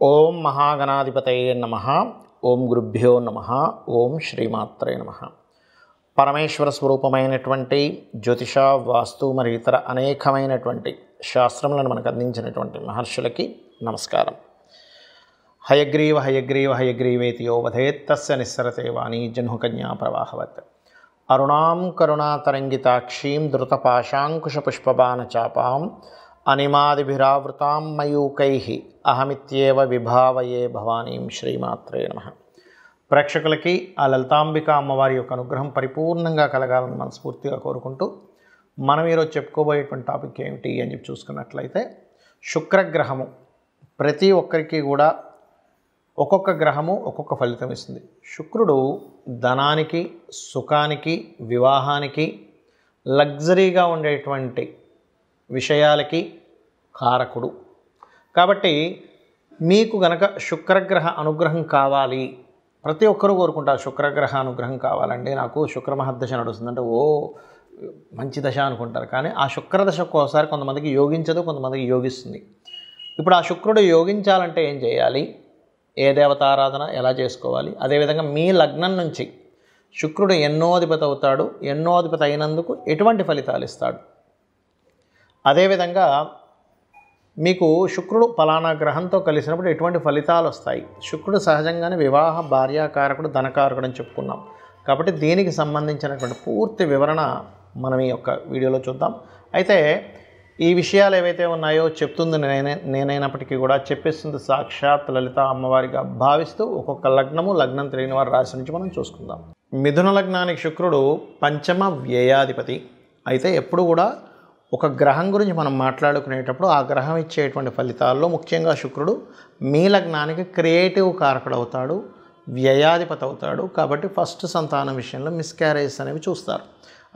ఓం మహాగణాధిపతయే నమః. ఓం గురుభ్యో నమః. ఓం శ్రీమాత్రే నమః. పరమేశ్వర స్వరూపమైనటువంటి జ్యోతిష, వాస్తు మరియు ఇతర అనేకమైనటువంటి శాస్త్రములను మనకు అందించినటువంటి మహర్షులకి నమస్కారం. హయగ్రీవ హయగ్రీవ హయగ్రీవేతి యో వదేత్ తస్య నిస్సరతే వాణీ జహ్నుకన్యా ప్రవాహవత్. అరుణాం కరుణాతరంగితాక్షీం ధృతపాశాంకుశపుష్పబాణచాపాం అనిమాదిభిరావృతాం మయూకైః అహమిత్యేవ విభావయే భవానీం. శ్రీమాత్రే నమః. ప్రేక్షకులకి ఆ లలితాంబిక అమ్మవారి యొక్క అనుగ్రహం పరిపూర్ణంగా కలగాలని మనస్ఫూర్తిగా కోరుకుంటూ మనం ఈరోజు చెప్పుకోబోయేటువంటి టాపిక్ ఏమిటి అని చెప్పి చూసుకున్నట్లయితే, శుక్రగ్రహము ప్రతి ఒక్కరికి కూడా ఒక్కొక్క గ్రహము ఒక్కొక్క ఫలితం ఇస్తుంది. శుక్రుడు ధనానికి, సుఖానికి, వివాహానికి, లగ్జరీగా ఉండేటువంటి విషయాలకి కారకుడు. కాబట్టి మీకు గనక శుక్రగ్రహ అనుగ్రహం కావాలి, ప్రతి ఒక్కరూ కోరుకుంటారు శుక్రగ్రహ అనుగ్రహం కావాలండి, నాకు శుక్రమహర్దశ నడుస్తుందంటే ఓ మంచి దశ అనుకుంటారు. కానీ ఆ శుక్రదశ ఒక్కోసారి కొంతమందికి యోగించదు, కొంతమందికి యోగిస్తుంది. ఇప్పుడు ఆ శుక్రుడు యోగించాలంటే ఏం చేయాలి, ఏ దేవతారాధన ఎలా చేసుకోవాలి, అదేవిధంగా మీ లగ్నం నుంచి శుక్రుడు ఎన్నో అధిపతి అవుతాడు, ఎన్నో అధిపతి అయినందుకు ఎటువంటి ఫలితాలు ఇస్తాడు, అదేవిధంగా మీకు శుక్రుడు ఫలానా గ్రహంతో కలిసినప్పుడు ఎటువంటి ఫలితాలు వస్తాయి. శుక్రుడు సహజంగానే వివాహ, భార్యాకారకుడు, ధనకారకుడు అని చెప్పుకున్నాం. కాబట్టి దీనికి సంబంధించినటువంటి పూర్తి వివరణ మనం ఈ యొక్క వీడియోలో చూద్దాం. అయితే ఈ విషయాలు ఏవైతే ఉన్నాయో చెప్తుంది నేనైనప్పటికీ కూడా చెప్పేస్తుంది సాక్షాత్ లలిత అమ్మవారిగా భావిస్తూ ఒక్కొక్క లగ్నము, లగ్నం తెలియని వారి రాశి నుంచి మనం చూసుకుందాం. మిథున లగ్నానికి శుక్రుడు పంచమ వ్యయాధిపతి. అయితే ఎప్పుడు కూడా ఒక గ్రహం గురించి మనం మాట్లాడుకునేటప్పుడు ఆ గ్రహం ఇచ్చేటువంటి ఫలితాల్లో ముఖ్యంగా శుక్రుడు మీ లగ్నానికి క్రియేటివ్ కారకుడు అవుతాడు, వ్యయాధిపతి అవుతాడు. కాబట్టి ఫస్ట్ సంతానం విషయంలో మిస్క్యారేజెస్ అనేవి చూస్తారు.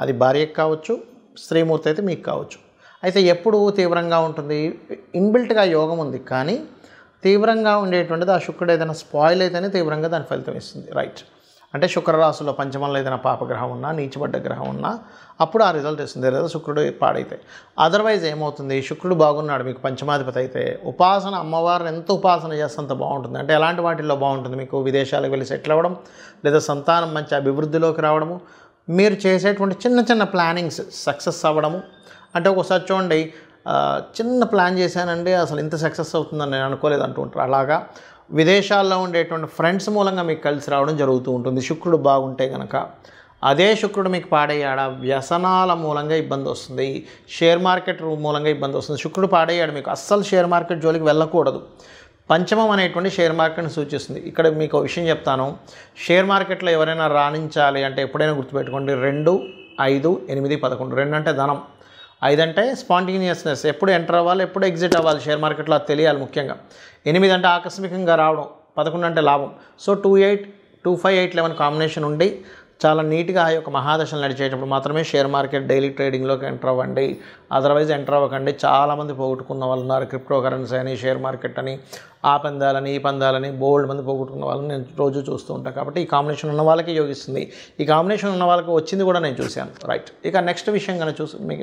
అది భార్యకు కావచ్చు, స్త్రీమూర్తి అయితే మీకు కావచ్చు. అయితే ఎప్పుడు తీవ్రంగా ఉంటుంది, ఇన్బిల్ట్గా యోగం ఉంది కానీ తీవ్రంగా ఉండేటువంటిది ఆ శుక్రుడు ఏదైనా స్పాయిల్ అయితేనే తీవ్రంగా దాని ఫలితం ఇస్తుంది. రైట్. అంటే శుక్రరాశిలో పంచమంలో ఏదైనా పాపగ్రహం ఉన్నా, నీచబడ్డ గ్రహం ఉన్నా అప్పుడు ఆ రిజల్ట్ ఇస్తుంది, లేదా శుక్రుడు పాడైతే. అదర్వైజ్ ఏమవుతుంది, శుక్రుడు బాగున్నాడు మీకు పంచమాధిపతి అయితే ఉపాసన, అమ్మవారిని ఎంత ఉపాసన చేస్తే అంత బాగుంటుంది. అంటే ఎలాంటి వాటిల్లో బాగుంటుంది, మీకు విదేశాలకు వెళ్ళి సెటిల్ అవ్వడం, లేదా సంతానం మంచి అభివృద్ధిలోకి రావడము, మీరు చేసేటువంటి చిన్న చిన్న ప్లానింగ్స్ సక్సెస్ అవ్వడము. అంటే ఒకసారి చూడండి, చిన్న ప్లాన్ చేశానండి అసలు ఇంత సక్సెస్ అవుతుందని నేను అనుకోలేదు అంటూ ఉంటారు. అలాగా విదేశాల్లో ఉండేటువంటి ఫ్రెండ్స్ మూలంగా మీకు కలిసి రావడం జరుగుతూ ఉంటుంది శుక్రుడు బాగుంటే కనుక. అదే శుక్రుడు మీకు పాడయ్యాడా, వ్యసనాల మూలంగా ఇబ్బంది వస్తుంది, షేర్ మార్కెట్ మూలంగా ఇబ్బంది వస్తుంది. శుక్రుడు పాడయ్యాడు మీకు, అస్సలు షేర్ మార్కెట్ జోలికి వెళ్ళకూడదు. పంచమం అనేటువంటి షేర్ మార్కెట్ని సూచిస్తుంది. ఇక్కడ మీకు ఒక విషయం చెప్తాను, షేర్ మార్కెట్లో ఎవరైనా రాణించాలి అంటే ఎప్పుడైనా గుర్తుపెట్టుకోండి, 2, 5, 8, 11. 2 అంటే ధనం, 5 అంటే స్పాంటేనియస్నెస్, ఎప్పుడు ఎంటర్ అవ్వాలి, ఎప్పుడు ఎగ్జిట్ అవ్వాలి షేర్ మార్కెట్లో అది తెలియాలి ముఖ్యంగా. 8 అంటే ఆకస్మికంగా రావడం, 11 అంటే లాభం. సో 28, 25, 8, 11 కాంబినేషన్ ఉండి చాలా నీట్గా ఆ యొక్క మహాదశలు నడిచేటప్పుడు మాత్రమే షేర్ మార్కెట్ డైలీ ట్రేడింగ్లోకి ఎంటర్ అవ్వండి. అదర్వైజ్ ఎంటర్ అవ్వకండి. చాలామంది పోగొట్టుకున్న వాళ్ళు ఉన్నారు, క్రిప్టో కరెన్సీ అని, షేర్ మార్కెట్ అని, ఆ పందాలని ఈ పందాలని బోల్డ్ మంది పోగొట్టుకున్న వాళ్ళని నేను రోజు చూస్తూ ఉంటాను. కాబట్టి ఈ కాంబినేషన్ ఉన్న వాళ్ళకి యోగిస్తుంది, ఈ కాంబినేషన్ ఉన్న వాళ్ళకి వచ్చింది కూడా నేను చూశాను. రైట్. ఇక నెక్స్ట్ విషయం కనుక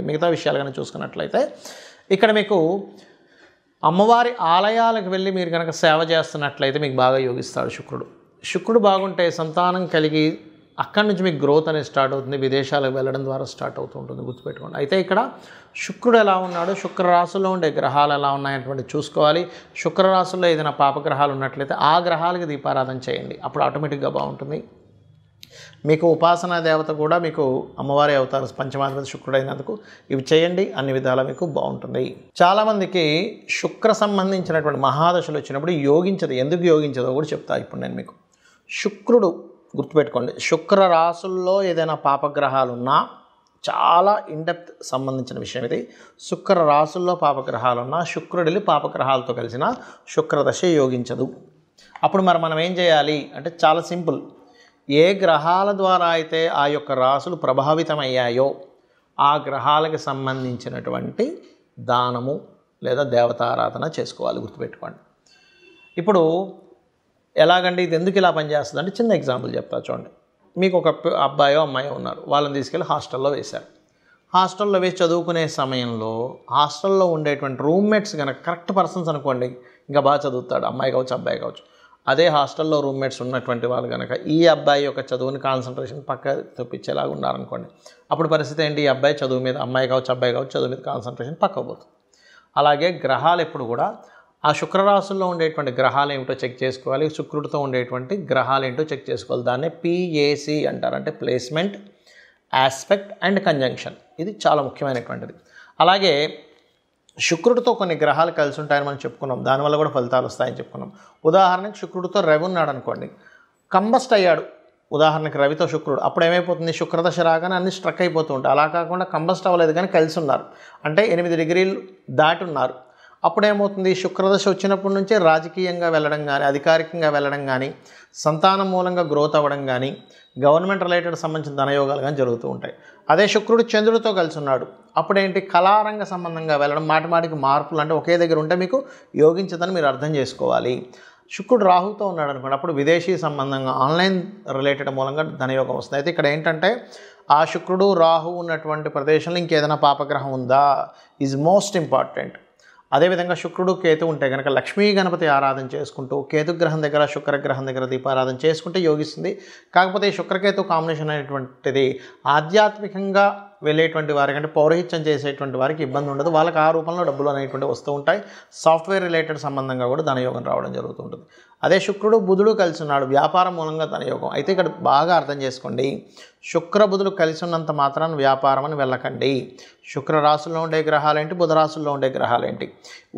మిగతా విషయాలు కనుక చూసుకున్నట్లయితే, ఇక్కడ మీకు అమ్మవారి ఆలయాలకు వెళ్ళి మీరు కనుక సేవ చేస్తున్నట్లయితే మీకు బాగా యోగిస్తాడు శుక్రుడు. శుక్రుడు బాగుంటే సంతానం కలిగి అక్కడి నుంచి మీకు గ్రోత్ అనేది స్టార్ట్ అవుతుంది, విదేశాలకు వెళ్ళడం ద్వారా స్టార్ట్ అవుతూ ఉంటుంది, గుర్తుపెట్టుకోండి. అయితే ఇక్కడ శుక్రుడు ఎలా ఉన్నాడు, శుక్రరాశుల్లో ఉండే గ్రహాలు ఎలా ఉన్నాయనేటువంటి చూసుకోవాలి. శుక్రరాశుల్లో ఏదైనా పాపగ్రహాలు ఉన్నట్లయితే ఆ గ్రహాలకి దీపారాధన చేయండి, అప్పుడు ఆటోమేటిక్గా బాగుంటుంది. మీకు ఉపాసనా దేవత కూడా మీకు అమ్మవారి అవుతారు, పంచమాధిపతి శుక్రుడు అయినందుకు. ఇవి చేయండి, అన్ని విధాలా మీకు బాగుంటుంది. చాలామందికి శుక్ర సంబంధించినటువంటి మహాదశలు వచ్చినప్పుడు యోగించదు. ఎందుకు యోగించదో కూడా చెప్తా ఇప్పుడు నేను మీకు. శుక్రుడు గుర్తుపెట్టుకోండి, శుక్ర రాశుల్లో ఏదైనా పాపగ్రహాలు ఉన్నా, చాలా ఇన్డెప్త్ సంబంధించిన విషయం ఇది. శుక్ర రాశుల్లో పాపగ్రహాలున్నా శుక్రుడిని పాపగ్రహాలతో కలిసిన శుక్రదశ యోగించదు. అప్పుడు మనం ఏం చేయాలి అంటే చాలా సింపుల్. ఏ గ్రహాల ద్వారా అయితే ఆ యొక్క రాశులు ప్రభావితమయ్యాయో ఆ గ్రహాలకు సంబంధించినటువంటి దానము లేదా దేవతారాధన చేసుకోవాలి, గుర్తుపెట్టుకోండి. ఇప్పుడు ఎలాగంటే ఇది ఎందుకు ఇలా పనిచేస్తుంది అంటే చిన్న ఎగ్జాంపుల్ చెప్తా చూడండి. మీకు ఒక అబ్బాయో అమ్మాయో ఉన్నారు, వాళ్ళని తీసుకెళ్ళి హాస్టల్లో వేశారు. హాస్టల్లో వేసి చదువుకునే సమయంలో హాస్టల్లో ఉండేటువంటి రూమ్మేట్స్ కనుక కరెక్ట్ పర్సన్స్ అనుకోండి, ఇంకా బాగా చదువుతాడు, అమ్మాయి కావచ్చు అబ్బాయి కావచ్చు. అదే హాస్టల్లో రూమ్మేట్స్ ఉన్నటువంటి వాళ్ళు కనుక ఈ అబ్బాయి యొక్క చదువుని కాన్సన్ట్రేషన్ పక్క తప్పించేలాగా ఉన్నారనుకోండి, అప్పుడు పరిస్థితి ఏంటి? ఈ అబ్బాయి చదువు మీద, అమ్మాయి కావచ్చు అబ్బాయి కావచ్చు, చదువు మీద కాన్సన్ట్రేషన్ పక్కకు పోతుంది. అలాగే గ్రహాలు ఎప్పుడు కూడా ఆ శుక్రరాశుల్లో ఉండేటువంటి గ్రహాలు ఏమిటో చెక్ చేసుకోవాలి, శుక్రుడితో ఉండేటువంటి గ్రహాలు ఏంటో చెక్ చేసుకోవాలి. దాన్నే PAC అంటారు, అంటే ప్లేస్మెంట్, ఆస్పెక్ట్ అండ్ కంజంక్షన్. ఇది చాలా ముఖ్యమైనటువంటిది. అలాగే శుక్రుడితో కొన్ని గ్రహాలు కలిసి ఉంటాయని మనం చెప్పుకున్నాం, దానివల్ల కూడా ఫలితాలు వస్తాయని చెప్పుకున్నాం. ఉదాహరణకి శుక్రుడితో రవి ఉన్నాడు అనుకోండి, కంబస్ట్ అయ్యాడు, ఉదాహరణకి రవితో శుక్రుడు, అప్పుడు ఏమైపోతుంది? శుక్రదశ రాగానే అన్ని స్ట్రక్ అయిపోతూ ఉంటాయి. అలా కాకుండా కంబస్ట్ అవ్వలేదు కానీ కలిసి ఉన్నారు, అంటే 8 డిగ్రీలు దాటి ఉన్నారు. అప్పుడు ఏమవుతుంది? శుక్రదశ వచ్చినప్పటి నుంచే రాజకీయంగా వెళ్ళడం కానీ, అధికారికంగా వెళ్ళడం కానీ, సంతానం మూలంగా గ్రోత్ అవ్వడం కానీ, గవర్నమెంట్ రిలేటెడ్ సంబంధించిన ధనయోగాలు కానీ జరుగుతూ ఉంటాయి. అదే శుక్రుడు చంద్రుడితో కలిసి ఉన్నాడు, అప్పుడేంటి? కళారంగ సంబంధంగా వెళ్ళడం, మాటిమాటికి మార్పులు, అంటే ఒకే దగ్గర ఉంటే మీకు యోగించదని మీరు అర్థం చేసుకోవాలి. శుక్రుడు రాహుతో ఉన్నాడు అనుకోండి, అప్పుడు విదేశీ సంబంధంగా ఆన్లైన్ రిలేటెడ్ మూలంగా ధనయోగం వస్తుంది. అయితే ఇక్కడ ఏంటంటే ఆ శుక్రుడు రాహు ఉన్నటువంటి ప్రదేశంలో ఇంకేదైనా పాపగ్రహం ఉందా ఈజ్ మోస్ట్ ఇంపార్టెంట్. అదేవిధంగా శుక్రుడు కేతు ఉంటే కనుక లక్ష్మీ గణపతి ఆరాధన చేసుకుంటూ కేతుగ్రహం దగ్గర శుక్రగ్రహం దగ్గర దీపారాధన చేసుకుంటే యోగిస్తుంది. కాకపోతే శుక్రకేతు కాంబినేషన్ అనేటువంటిది ఆధ్యాత్మికంగా వెళ్ళేటువంటి వారికి, అంటే పౌరహిత్యం చేసేటువంటి వారికి ఇబ్బంది ఉండదు, వాళ్ళకి ఆ రూపంలో డబ్బులు అనేటువంటివి వస్తూ ఉంటాయి. సాఫ్ట్వేర్ రిలేటెడ్ సంబంధంగా కూడా ధనయోగం రావడం జరుగుతుంటుంది. అదే శుక్రుడు బుధుడు కలిసి ఉన్నాడు, వ్యాపారం మూలంగా ధనయోగం. అయితే ఇక్కడ బాగా అర్థం చేసుకోండి, శుక్ర బుధులు కలిసి ఉన్నంత మాత్రాన్ని వ్యాపారం అని వెళ్ళకండి. శుక్ర రాశుల్లో ఉండే గ్రహాలేంటి, బుధ రాశుల్లో ఉండే గ్రహాలేంటి?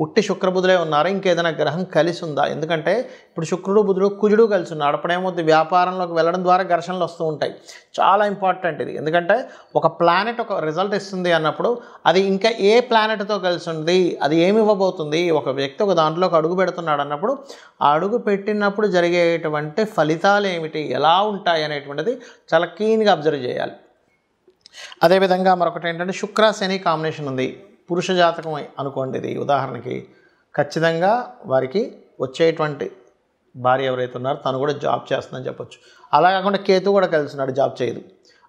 ఉట్టి శుక్ర బుధులే ఉన్నారా, ఇంకేదైనా గ్రహం కలిసి ఉందా? ఎందుకంటే ఇప్పుడు శుక్రుడు బుధుడు కుజుడు కలిసి ఉన్నాడు, అప్పుడేమవుతుంది? వ్యాపారంలోకి వెళ్ళడం ద్వారా ఘర్షణలు వస్తూ ఉంటాయి. చాలా ఇంపార్టెంట్ ఇది, ఎందుకంటే ఒక ప్లానెట్ ఒక రిజల్ట్ ఇస్తుంది అన్నప్పుడు అది ఇంకా ఏ ప్లానెట్తో కలిసి ఉంది, అది ఏమి ఇవ్వబోతుంది, ఒక వ్యక్తి ఒక దాంట్లోకి అడుగు పెడుతున్నాడు అన్నప్పుడు ఆ అడుగు పెట్టినప్పుడు జరిగేటువంటి ఫలితాలు ఏమిటి, ఎలా ఉంటాయి అనేటువంటిది చాలా క్లీన్గా అబ్జర్వ్ చేయాలి. అదేవిధంగా మరొకటి ఏంటంటే శుక్ర శని కాంబినేషన్ ఉంది, పురుష జాతకం అనుకోండి, ఇది ఉదాహరణకి ఖచ్చితంగా వారికి వచ్చేటువంటి భార్య ఎవరైతే ఉన్నారో తను కూడా జాబ్ చేస్తుందని చెప్పొచ్చు. అలా కాకుండా కేతు కూడా కలిసి ఉన్నాడు, జాబ్ చేయదు.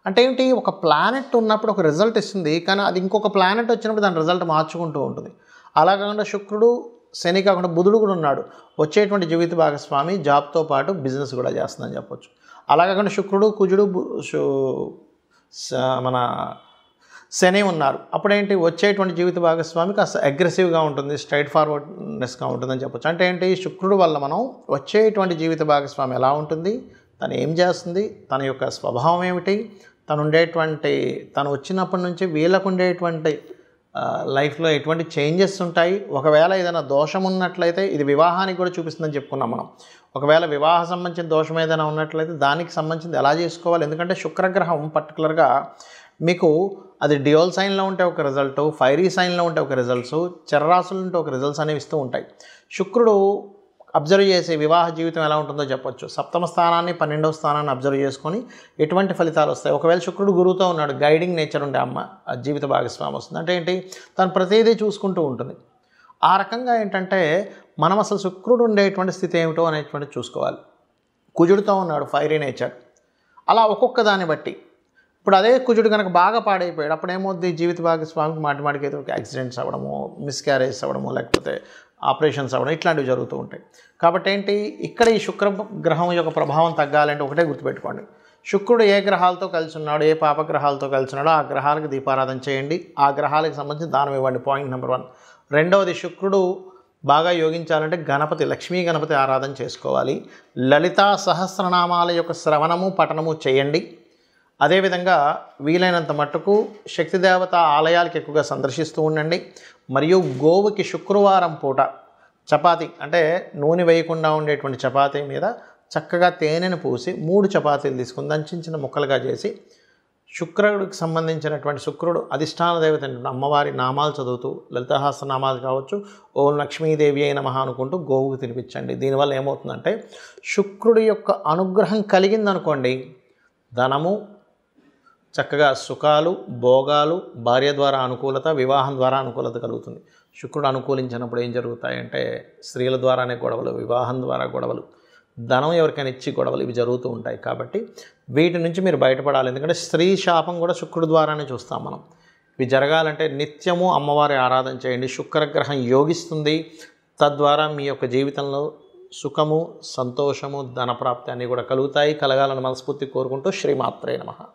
అంటే ఏంటి? ఒక ప్లానెట్ ఉన్నప్పుడు ఒక రిజల్ట్ ఇస్తుంది, కానీ అది ఇంకొక ప్లానెట్ వచ్చినప్పుడు దాని రిజల్ట్ మార్చుకుంటూ ఉంటుంది. అలా కాకుండా శుక్రుడు శని కాకుండా బుధుడు కూడా ఉన్నాడు, వచ్చేటువంటి జీవిత భాగస్వామి జాబ్తో పాటు బిజినెస్ కూడా చేస్తుందని చెప్పొచ్చు. అలా కాకుండా శుక్రుడు కుజుడు మన శని ఉన్నారు, అప్పుడేంటి? వచ్చేటువంటి జీవిత భాగస్వామి కాస్త అగ్రెసివ్గా ఉంటుంది, స్ట్రైట్ ఫార్వర్డ్నెస్గా ఉంటుందని చెప్పొచ్చు. అంటే ఏంటి? శుక్రుడు వల్ల మనం వచ్చేటువంటి జీవిత భాగస్వామి ఎలా ఉంటుంది, తను ఏం చేస్తుంది, తన యొక్క స్వభావం ఏమిటి, తను వచ్చినప్పటి నుంచి వీళ్ళకు ఉండేటువంటి లైఫ్లో ఎటువంటి చేంజెస్ ఉంటాయి, ఒకవేళ ఏదైనా దోషం ఉన్నట్లయితే ఇది వివాహానికి కూడా చూపిస్తుందని చెప్పుకున్నాం మనం. ఒకవేళ వివాహ సంబంధించిన దోషం ఏదైనా ఉన్నట్లయితే దానికి సంబంధించింది ఎలా చేసుకోవాలి, ఎందుకంటే శుక్రగ్రహం పర్టికులర్గా మీకు అది డ్యూయల్ సైన్లో ఉంటే ఒక రిజల్ట్, ఫైరీ సైన్లో ఉంటే ఒక రిజల్ట్స్, చరరాశులు ఉంటే ఒక రిజల్ట్స్ అనేవి ఇస్తూ ఉంటాయి. శుక్రుడు అబ్జర్వ్ చేసే వివాహ జీవితం ఎలా ఉంటుందో చెప్పొచ్చు. 7వ స్థానాన్ని 12వ స్థానాన్ని అబ్జర్వ్ చేసుకొని ఎటువంటి ఫలితాలు వస్తాయి. ఒకవేళ శుక్రుడు గురువుతో ఉన్నాడు, గైడింగ్ నేచర్ ఉండే జీవిత భాగస్వామి వస్తుంది. అంటే ఏంటి? తను ప్రతిదీ చూసుకుంటూ ఉంటుంది. ఆ రకంగా ఏంటంటే మనం అసలు శుక్రుడు ఉండేటువంటి స్థితి ఏమిటో అనేటువంటి చూసుకోవాలి. కుజుడితో ఉన్నాడు, ఫైరీ నేచర్. అలా ఒక్కొక్క దాన్ని బట్టి ఇప్పుడు అదే కుజుడు కనుక బాగా పాడైపోయాడు, అప్పుడు ఏమవుద్ది? జీవిత భాగస్వామికి మాటిమాటికి ఏదో యాక్సిడెంట్స్ అవ్వడము, మిస్క్యారేజ్ అవ్వడము, లేకపోతే ఆపరేషన్స్ అవ్వడం, ఇట్లాంటివి జరుగుతూ ఉంటాయి. కాబట్టి ఏంటి? ఇక్కడ ఈ శుక్ర గ్రహం యొక్క ప్రభావం తగ్గాలంటే ఒకటే గుర్తుపెట్టుకోండి, శుక్రుడు ఏ గ్రహాలతో కలిసి ఉన్నాడు, ఏ పాపగ్రహాలతో కలిసి ఉన్నాడో ఆ గ్రహాలకు దీపారాధన చేయండి, ఆ గ్రహాలకు సంబంధించి దానం ఇవ్వండి. Point number 1. రెండవది, శుక్రుడు బాగా యోగించాలంటే గణపతి, లక్ష్మీ గణపతి ఆరాధన చేసుకోవాలి. లలితా సహస్రనామాల యొక్క శ్రవణము పఠనము చేయండి. అదేవిధంగా వీలైనంత మట్టుకు శక్తిదేవత ఆలయాలకు ఎక్కువగా సందర్శిస్తూ ఉండండి. మరియు గోవుకి శుక్రవారం పూట చపాతీ, అంటే నూనె వేయకుండా ఉండేటువంటి చపాతీ మీద చక్కగా తేనెను పూసి 3 చపాతీలు తీసుకుని దాన్ని చిన్న చిన్న ముక్కలుగా చేసి శుక్రుడికి సంబంధించినటువంటి శుక్రుడు అధిష్టాన దేవత అమ్మవారి నామాలు చదువుతూ లలితాహాస్య నామాలు కావచ్చు, ఓం లక్ష్మీదేవి అయిన నమః అనుకుంటూ గోవుకు తినిపించండి. దీనివల్ల ఏమవుతుందంటే శుక్రుడి యొక్క అనుగ్రహం కలిగిందనుకోండి, ధనము, చక్కగా సుఖాలు, భోగాలు, భార్య ద్వారా అనుకూలత, వివాహం ద్వారా అనుకూలత కలుగుతుంది. శుక్రుడు అనుకూలించినప్పుడు ఏం జరుగుతాయంటే స్త్రీల ద్వారానే గొడవలు, వివాహం ద్వారా గొడవలు, ధనం ఎవరికైనా ఇచ్చి గొడవలు, ఇవి జరుగుతూ ఉంటాయి. కాబట్టి వీటి నుంచి మీరు బయటపడాలి. ఎందుకంటే స్త్రీ శాపం కూడా శుక్రుడు ద్వారానే చూస్తాం మనం. ఇవి జరగాలంటే నిత్యము అమ్మవారి ఆరాధన చేయండి. శుక్రగ్రహం యోగిస్తుంది. తద్వారా మీ యొక్క జీవితంలో సుఖము, సంతోషము, ధనప్రాప్తి అన్నీ కూడా కలుగుతాయి. కలగాలని మనస్ఫూర్తి కోరుకుంటూ శ్రీమాత్రే నమః.